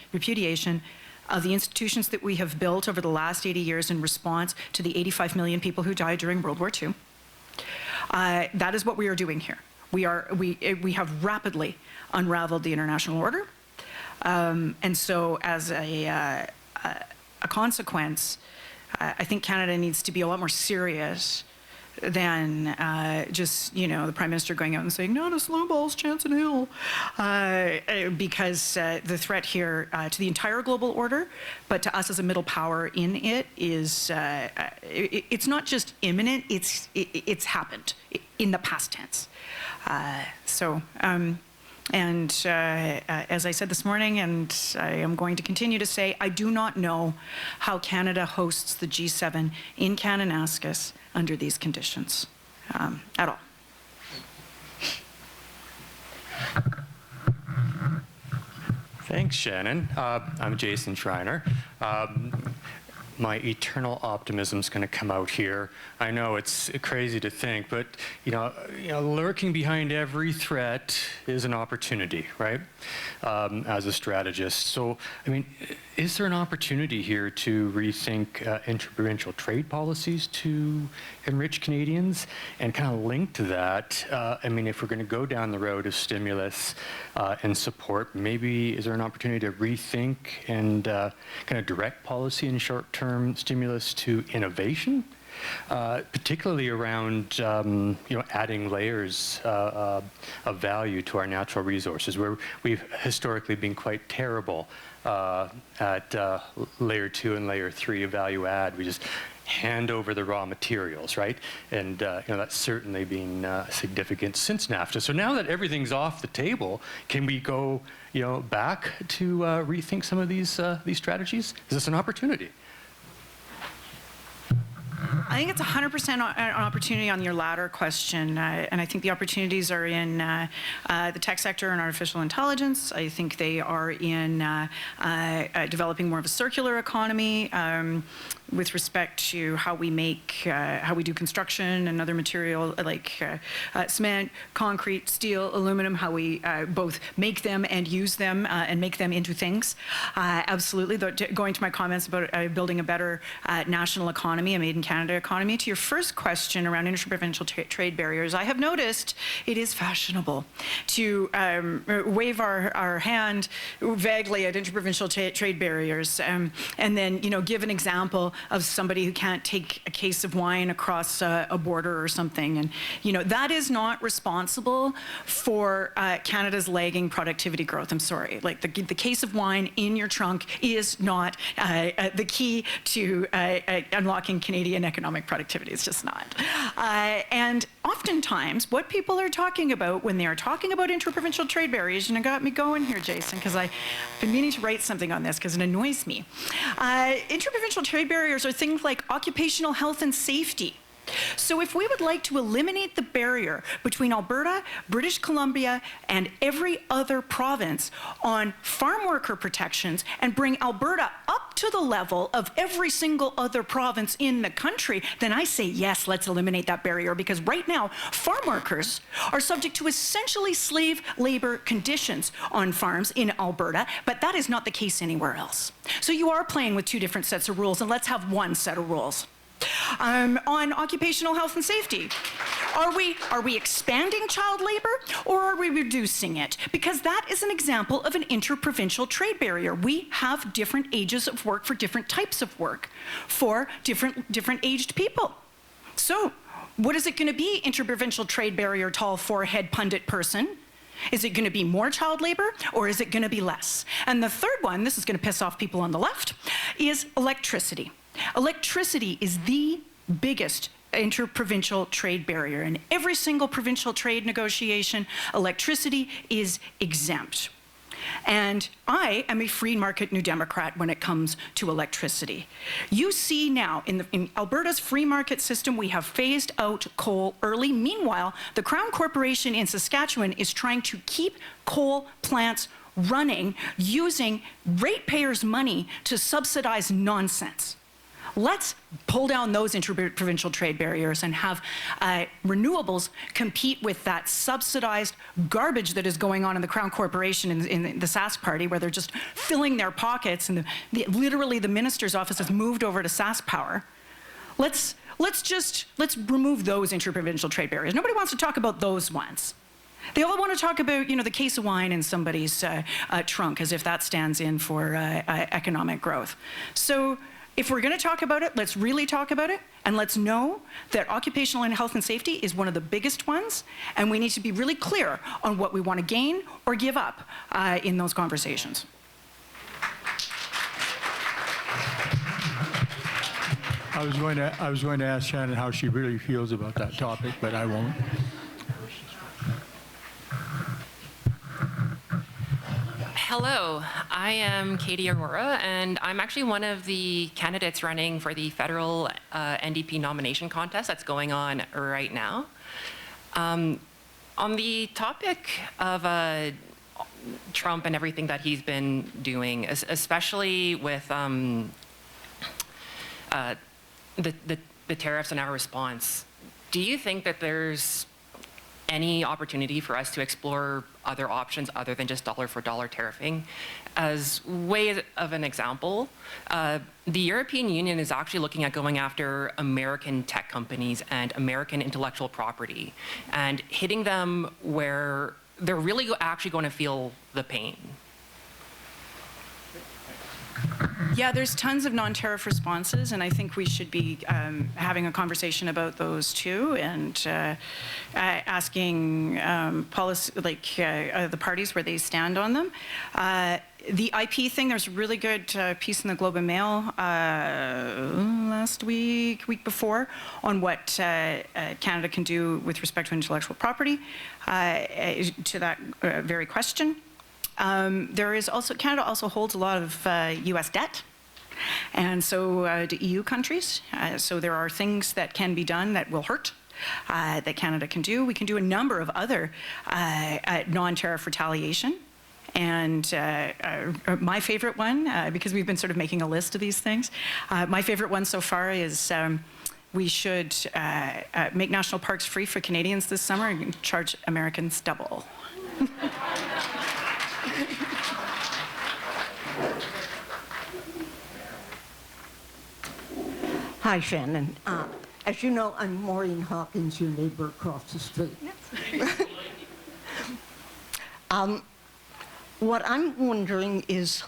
S3: of the institutions that we have built over the last 80 years in response to the 85 million people who died during World War II. That is what we are doing here. We have rapidly unraveled the international order. And so as a consequence, I think Canada needs to be a lot more serious than just, you know, the Prime Minister going out and saying, not a snowball's chance in hell. Because the threat here to the entire global order, but to us as a middle power in it is, it's not just imminent, it's happened in the past tense. As I said this morning, and I am going to continue to say, I do not know how Canada hosts the G7 in Kananaskis under these conditions at all.
S7: Thanks, Shannon. I'm Jason Schreiner. My eternal optimism is going to come out here. I know it's crazy to think, but you know, lurking behind every threat is an opportunity, right? As a strategist. So, I mean, is there an opportunity here to rethink interprovincial trade policies to enrich Canadians? And kind of linked to that, I mean, if we're going to go down the road of stimulus and support, maybe is there an opportunity to rethink and kind of direct policy and short-term stimulus to innovation, particularly around adding layers of value to our natural resources, where we've historically been quite terrible at layer 2 and layer 3 of value add. We just hand over the raw materials, right? And that's certainly been significant since NAFTA. So now that everything's off the table, can we go back to rethink some of these strategies? Is this an opportunity?
S3: I think it's 100% an opportunity on your latter question, and I think the opportunities are in the tech sector and artificial intelligence. I think they are in developing more of a circular economy with respect to how we do construction and other material like cement, concrete, steel, aluminum, how we both make them and use them and make them into things. Absolutely. Going to my comments about building a better national economy, a made in Canada economy. To your first question around interprovincial trade barriers, I have noticed it is fashionable to wave our hand vaguely at interprovincial trade barriers and then give an example of somebody who can't take a case of wine across a border or something. And that is not responsible for Canada's lagging productivity growth. I'm sorry. Like the case of wine in your trunk is not the key to unlocking Canadian economic productivity. It's just not. And oftentimes, what people are talking about when they are talking about interprovincial trade barriers, and it got me going here, Jason, because I've been meaning to write something on this because it annoys me. Interprovincial trade barriers are things like occupational health and safety. So if we would like to eliminate the barrier between Alberta, British Columbia, and every other province on farm worker protections and bring Alberta up to the level of every single other province in the country, then I say yes, let's eliminate that barrier, because right now, farm workers are subject to essentially slave labor conditions on farms in Alberta, but that is not the case anywhere else. So you are playing with two different sets of rules, and let's have one set of rules. On occupational health and safety, are we expanding child labor or are we reducing it? Because that is an example of an interprovincial trade barrier. We have different ages of work for different types of work for different aged people. So what is it going to be, interprovincial trade barrier, tall forehead pundit person? Is it going to be more child labor or is it going to be less? And the third one, this is going to piss off people on the left, is electricity. Electricity is the biggest interprovincial trade barrier. In every single provincial trade negotiation, electricity is exempt. And I am a free market New Democrat when it comes to electricity. You see now, in Alberta's free market system, we have phased out coal early. Meanwhile, the Crown Corporation in Saskatchewan is trying to keep coal plants running using ratepayers' money to subsidize nonsense. Let's pull down those interprovincial trade barriers and have renewables compete with that subsidized garbage that is going on in the Crown Corporation in the Sask Party, where they're just filling their pockets, and literally the minister's office has moved over to Sask Power. Let's remove those interprovincial trade barriers. Nobody wants to talk about those ones. They all want to talk about, the case of wine in somebody's trunk, as if that stands in for economic growth. So if we're going to talk about it, let's really talk about it, and let's know that occupational and health and safety is one of the biggest ones, and we need to be really clear on what we want to gain or give up in those conversations.
S2: I was going to ask Shannon how she really feels about that topic, but I won't.
S8: Hello, I am Katie Aurora, and I'm actually one of the candidates running for the federal NDP nomination contest that's going on right now. On the topic of Trump and everything that he's been doing, especially with the tariffs and our response, do you think that there's any opportunity for us to explore other options other than just dollar for dollar tariffing? As way of an example, the European Union is actually looking at going after American tech companies and American intellectual property and hitting them where they're really actually going to feel the pain.
S3: Yeah, there's tons of non-tariff responses, and I think we should be having a conversation about those too, and asking the parties where they stand on them. The IP thing, there's a really good piece in the Globe and Mail last week before, on what Canada can do with respect to intellectual property to that very question. Canada also holds a lot of U.S. debt, and so do EU countries. So there are things that can be done that will hurt, that Canada can do. We can do a number of other non-tariff retaliation. And my favorite one, because we've been sort of making a list of these things, my favorite one so far is we should make national parks free for Canadians this summer and charge Americans double.
S9: Hi, Shannon. As you know, I'm Maureen Hawkins, your neighbor across the street. What I'm wondering is,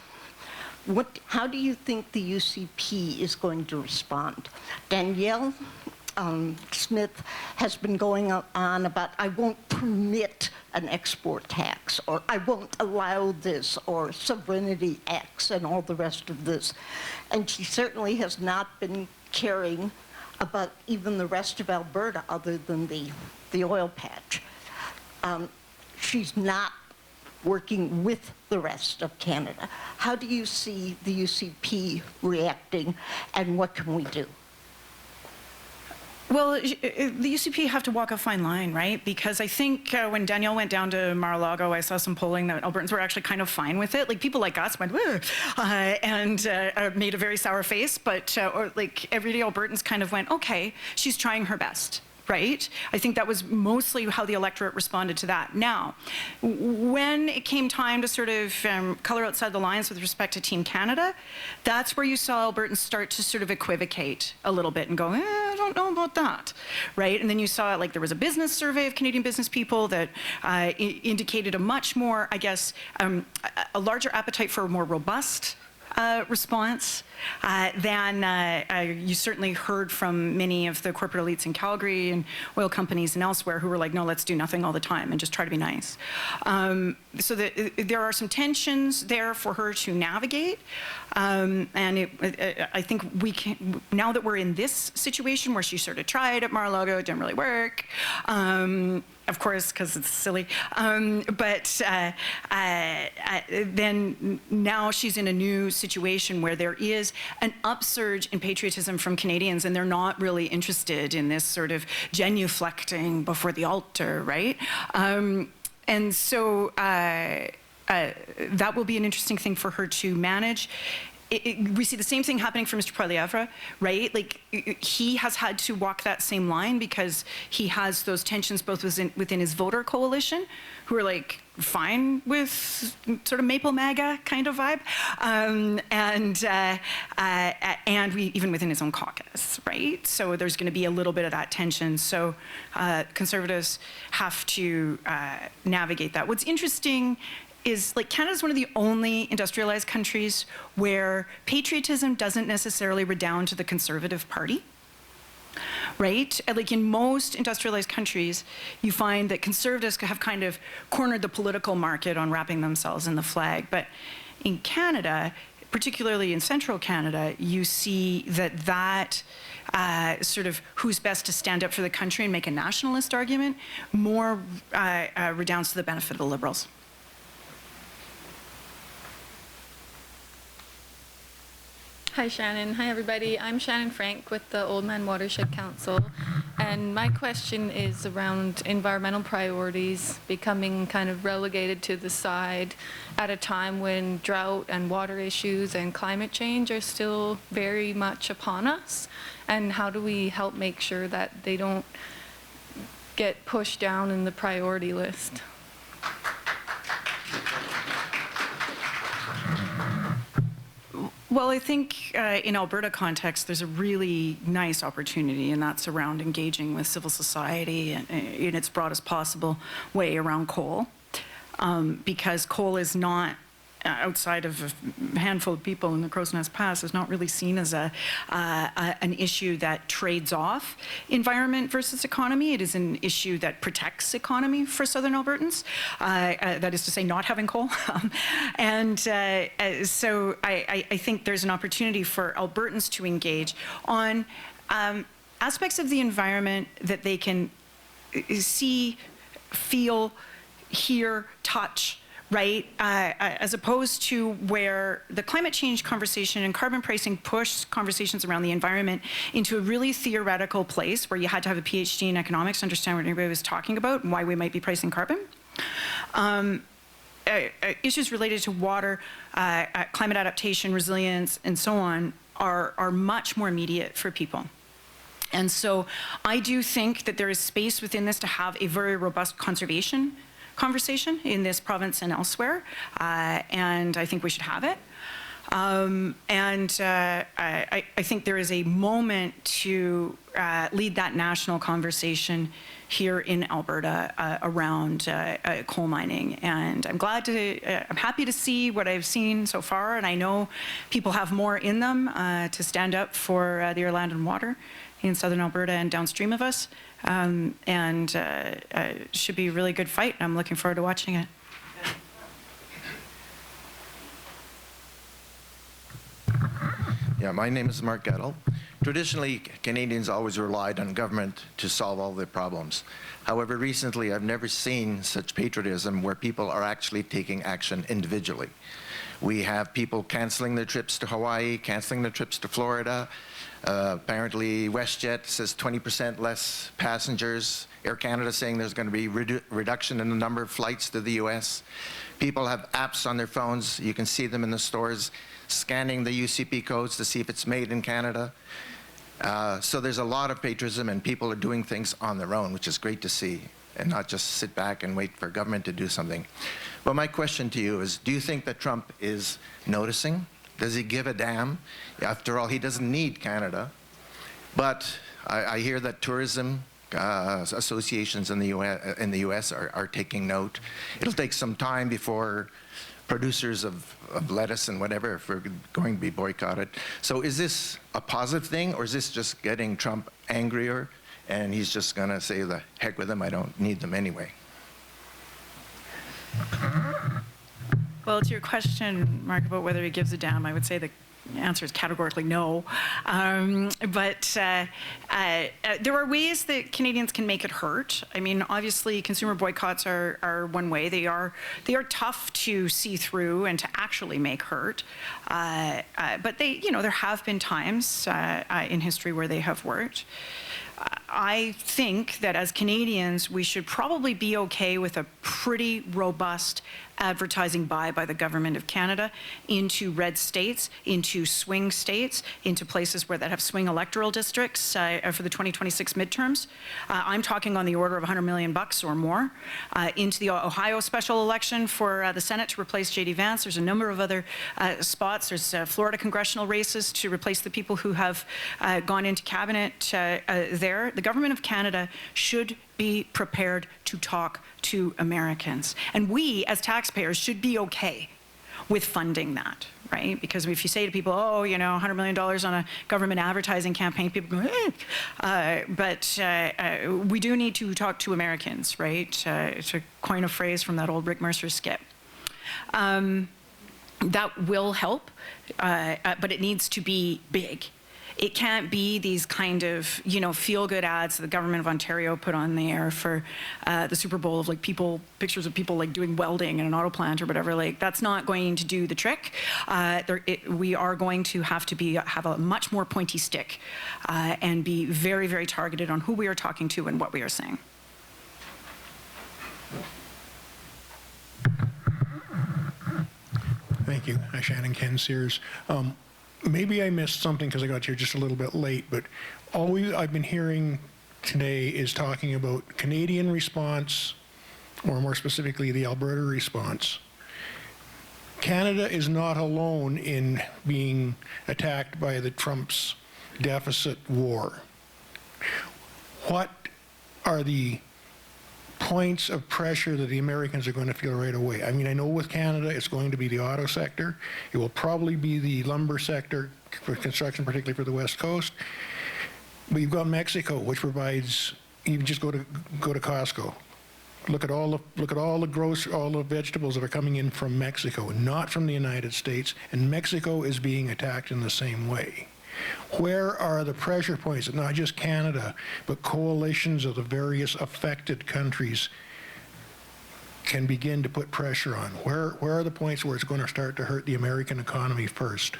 S9: how do you think the UCP is going to respond? Danielle Smith has been going on about, I won't permit an export tax, or I won't allow this, or sovereignty X, and all the rest of this. And she certainly has not been caring about even the rest of Alberta other than the oil patch. She's not working with the rest of Canada. How do you see the UCP reacting, and what can we do?
S3: Well, the UCP have to walk a fine line, right? Because I think when Danielle went down to Mar-a-Lago, I saw some polling that Albertans were actually kind of fine with it. Like people like us went, and made a very sour face, but or like everyday Albertans kind of went, okay, she's trying her best. Right? I think that was mostly how the electorate responded to that. Now, when it came time to sort of color outside the lines with respect to Team Canada, that's where you saw Albertans start to sort of equivocate a little bit and go, I don't know about that, right? And then you saw like there was a business survey of Canadian business people that indicated a much more, I guess, a larger appetite for a more robust response than you certainly heard from many of the corporate elites in Calgary and oil companies and elsewhere who were like, no, let's do nothing all the time and just try to be nice. So there are some tensions there for her to navigate. And I think we can, now that we're in this situation where she sort of tried at Mar-a-Lago, it didn't really work. Of course, because it's silly. But then now she's in a new situation where there is an upsurge in patriotism from Canadians, and they're not really interested in this sort of genuflecting before the altar, right? And so that will be an interesting thing for her to manage. We see the same thing happening for Mr. Poilievre, right? Like he has had to walk that same line because he has those tensions both within his voter coalition, who are like fine with sort of Maple MAGA kind of vibe, and even within his own caucus, right? So there's going to be a little bit of that tension. So Conservatives have to navigate that. What's interesting is like Canada's one of the only industrialized countries where patriotism doesn't necessarily redound to the Conservative Party, right? Like in most industrialized countries, you find that Conservatives have kind of cornered the political market on wrapping themselves in the flag. But in Canada, particularly in central Canada, you see that sort of who's best to stand up for the country and make a nationalist argument more redounds to the benefit of the Liberals.
S10: Hi, Shannon. Hi, everybody. I'm Shannon Frank with the Old Man Watershed Council, and my question is around environmental priorities becoming kind of relegated to the side at a time when drought and water issues and climate change are still very much upon us, and how do we help make sure that they don't get pushed down in the priority list?
S3: Well, I think in Alberta context, there's a really nice opportunity, and that's around engaging with civil society in its broadest possible way around coal, because coal is not, outside of a handful of people in the Crow's Nest Pass, is not really seen as an issue that trades off environment versus economy. It is an issue that protects economy for Southern Albertans, that is to say not having coal. So I think there's an opportunity for Albertans to engage on aspects of the environment that they can see, feel, hear, touch, right? As opposed to where the climate change conversation and carbon pricing push conversations around the environment into a really theoretical place where you had to have a PhD in economics to understand what everybody was talking about and why we might be pricing carbon. Issues related to water, climate adaptation, resilience, and so on are much more immediate for people. And so I do think that there is space within this to have a very robust conservation conversation in this province and elsewhere, and I think we should have it. I think there is a moment to lead that national conversation here in Alberta around coal mining, and I'm happy to see what I've seen so far, and I know people have more in them to stand up for the land and water in Southern Alberta and downstream of us. It should be a really good fight, and I'm looking forward to watching it.
S11: Yeah, my name is Mark Gettle. Traditionally, Canadians always relied on government to solve all their problems. However, recently I've never seen such patriotism where people are actually taking action individually. We have people canceling their trips to Hawaii, canceling their trips to Florida. Apparently, WestJet says 20% less passengers. Air Canada saying there's going to be reduction in the number of flights to the U.S. People have apps on their phones. You can see them in the stores, scanning the UCP codes to see if it's made in Canada. So there's a lot of patriotism, and people are doing things on their own, which is great to see, and not just sit back and wait for government to do something. But my question to you is, do you think that Trump is noticing? Does he give a damn? After all, he doesn't need Canada. But I hear that tourism associations in the U.S. are taking note. It'll take some time before producers of lettuce and whatever if we're going to be boycotted. So is this a positive thing, or is this just getting Trump angrier and he's just going to say, the heck with them, I don't need them anyway?
S3: Well, to your question, Mark, about whether he gives a damn, I would say the answer is categorically no. But there are ways that Canadians can make it hurt. I mean, obviously, consumer boycotts are one way. They are tough to see through and to actually make hurt. But there have been times in history where they have worked. I think that as Canadians, we should probably be okay with a pretty robust advertising buy by the Government of Canada into red states, into swing states, into places where that have swing electoral districts for the 2026 midterms. I'm talking on the order of $100 million or more. Into the Ohio special election for the Senate to replace J.D. Vance. There's a number of other spots. There's Florida congressional races to replace the people who have gone into cabinet there. The Government of Canada should be prepared to talk to Americans. And we, as taxpayers, should be okay with funding that, right? Because if you say to people, oh, $100 million on a government advertising campaign, people go, eh. But we do need to talk to Americans, right? To coin a phrase from that old Rick Mercer skit. That will help, but it needs to be big. It can't be these kind of, feel-good ads that the government of Ontario put on the air for the Super Bowl of pictures of people doing welding in an auto plant or whatever. That's not going to do the trick. We are going to have a much more pointy stick and be very, very targeted on who we are talking to and what we are saying.
S12: Thank you. Shannon Ken Sears. Maybe I missed something because I got here just a little bit late, but all I've been hearing today is talking about Canadian response, or more specifically, the Alberta response. Canada is not alone in being attacked by the Trump's deficit war. What are the points of pressure that the Americans are going to feel right away? I mean, I know with Canada, it's going to be the auto sector. It will probably be the lumber sector for construction, particularly for the West Coast. But you've got Mexico, which provides, you can just go to Costco. Look at all the vegetables that are coming in from Mexico, not from the United States, and Mexico is being attacked in the same way. Where are the pressure points that not just Canada, but coalitions of the various affected countries can begin to put pressure on? Where are the points where it's going to start to hurt the American economy first?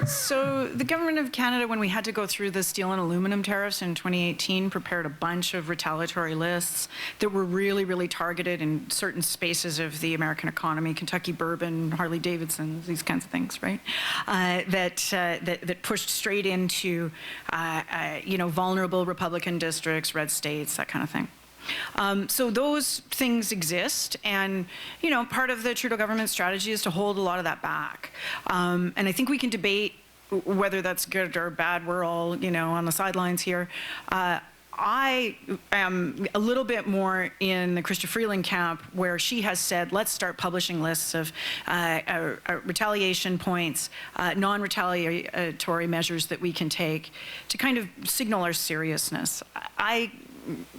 S3: So the Government of Canada, when we had to go through the steel and aluminum tariffs in 2018, prepared a bunch of retaliatory lists that were really, really targeted in certain spaces of the American economy, Kentucky bourbon, Harley Davidson, these kinds of things, right? That pushed straight into, vulnerable Republican districts, red states, that kind of thing. So those things exist, and part of the Trudeau government strategy is to hold a lot of that back. And I think we can debate whether that's good or bad. We're all on the sidelines here. I am a little bit more in the Chrystia Freeland camp, where she has said, let's start publishing lists of retaliation points, non-retaliatory measures that we can take to kind of signal our seriousness.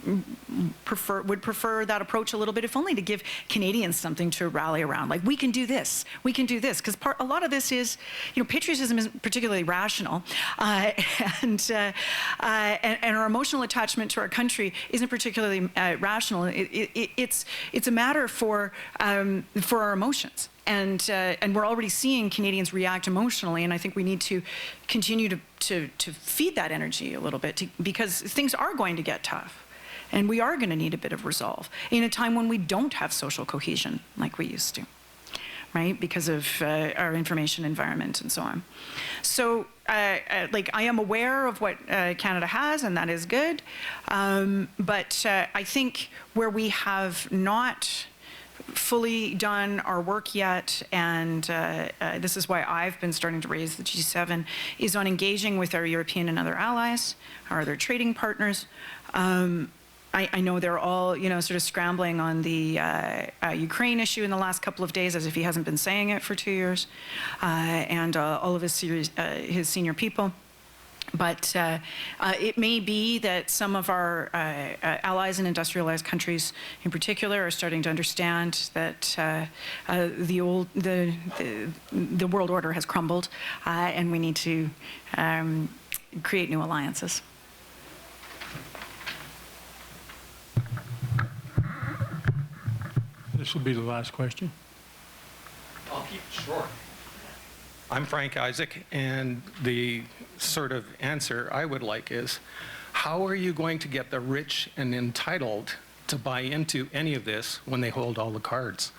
S3: would prefer that approach a little bit, if only to give Canadians something to rally around. Like, we can do this, because a lot of this is, patriotism isn't particularly rational, and our emotional attachment to our country isn't particularly rational. It's a matter for our emotions. And we're already seeing Canadians react emotionally, and I think we need to continue to feed that energy a little bit, because things are going to get tough, and we are going to need a bit of resolve in a time when we don't have social cohesion like we used to, right? Because of our information environment and so on. So, I am aware of what Canada has, and that is good, but I think where we have not fully done our work yet, and this is why I've been starting to raise the G7, is on engaging with our European and other allies, our other trading partners. I know they're all, sort of scrambling on the Ukraine issue in the last couple of days, as if he hasn't been saying it for 2 years, and all of his senior people. But it may be that some of our allies and industrialized countries in particular are starting to understand that the world order has crumbled, and we need to create new alliances.
S2: This will be the last question.
S13: I'll keep it short. I'm Frank Isaac, and the sort of answer I would like is, how are you going to get the rich and entitled to buy into any of this when they hold all the cards?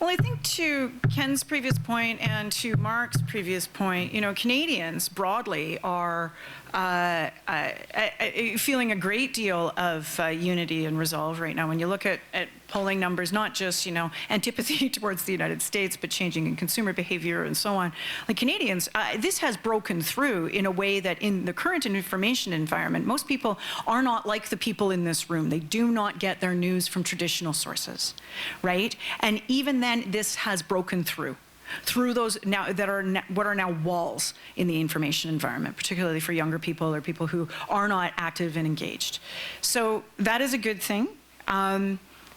S3: Well, I think to Ken's previous point and to Mark's previous point, Canadians broadly are feeling a great deal of unity and resolve right now. When you look at polling numbers, not just, antipathy towards the United States, but changing in consumer behavior and so on. Like Canadians, this has broken through in a way that in the current information environment, most people are not like the people in this room. They do not get their news from traditional sources, right? And even then, this has broken through those now that are what are now walls in the information environment, particularly for younger people or people who are not active and engaged. So that is a good thing.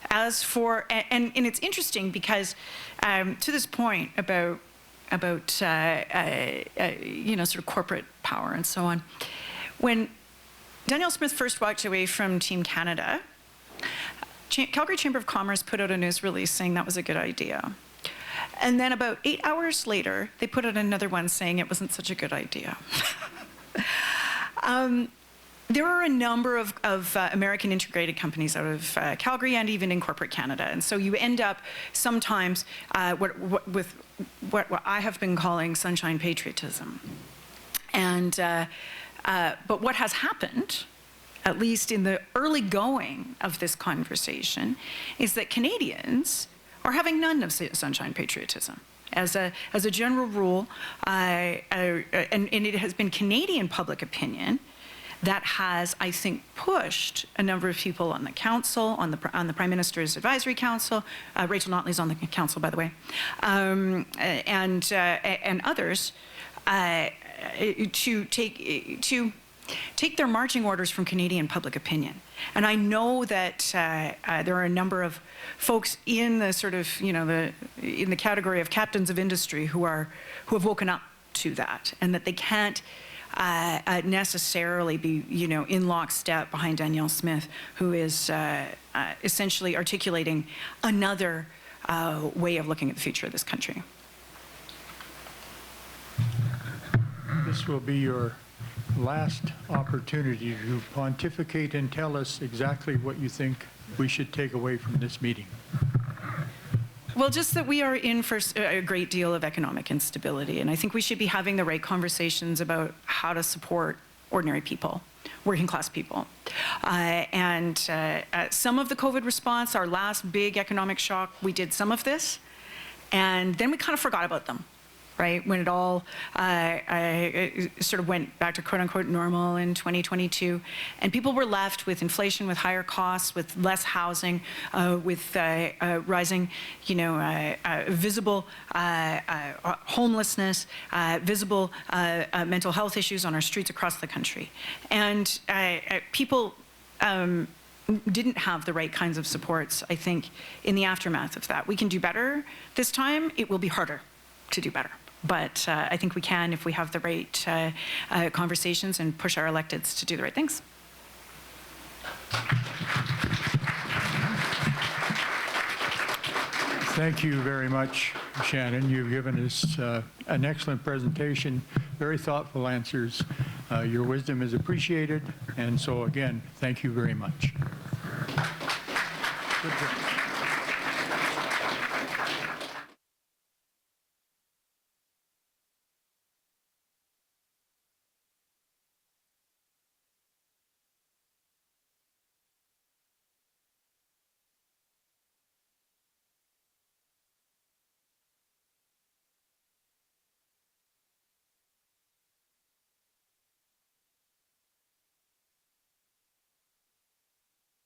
S3: As for, and it's interesting because to this point about sort of corporate power and so on, when Danielle Smith first walked away from Team Canada, Calgary Chamber of Commerce put out a news release saying that was a good idea. And then about 8 hours later, they put out another one saying it wasn't such a good idea. There are a number of American integrated companies out of Calgary and even in corporate Canada. And so you end up sometimes with what I have been calling sunshine patriotism. And, but what has happened, at least in the early going of this conversation, is that Canadians are having none of sunshine patriotism. As a general rule, and it has been Canadian public opinion that has, I think, pushed a number of people on the council, on the Prime Minister's Advisory Council. Rachel Notley's on the council, by the way, and others to take their marching orders from Canadian public opinion. And I know that there are a number of folks in the sort of, in the category of captains of industry who have woken up to that, and that they can't necessarily be, in lockstep behind Danielle Smith, who is essentially articulating another way of looking at the future of this country.
S2: This will be your last opportunity to pontificate and tell us exactly what you think we should take away from this meeting.
S3: Well, just that we are in for a great deal of economic instability, and I think we should be having the right conversations about how to support ordinary people, working class people. And some of the COVID response, our last big economic shock, we did some of this, and then we kind of forgot about them. right? When it all sort of went back to quote unquote normal in 2022. And people were left with inflation, with higher costs, with less housing, with rising, visible homelessness, visible mental health issues on our streets across the country. And people didn't have the right kinds of supports, I think, in the aftermath of that. We can do better this time. It will be harder to do better. But I think we can if we have the right conversations and push our electeds to do the right things.
S2: Thank you very much, Shannon. You've given us an excellent presentation, very thoughtful answers. Your wisdom is appreciated, and so again, thank you very much. Good job.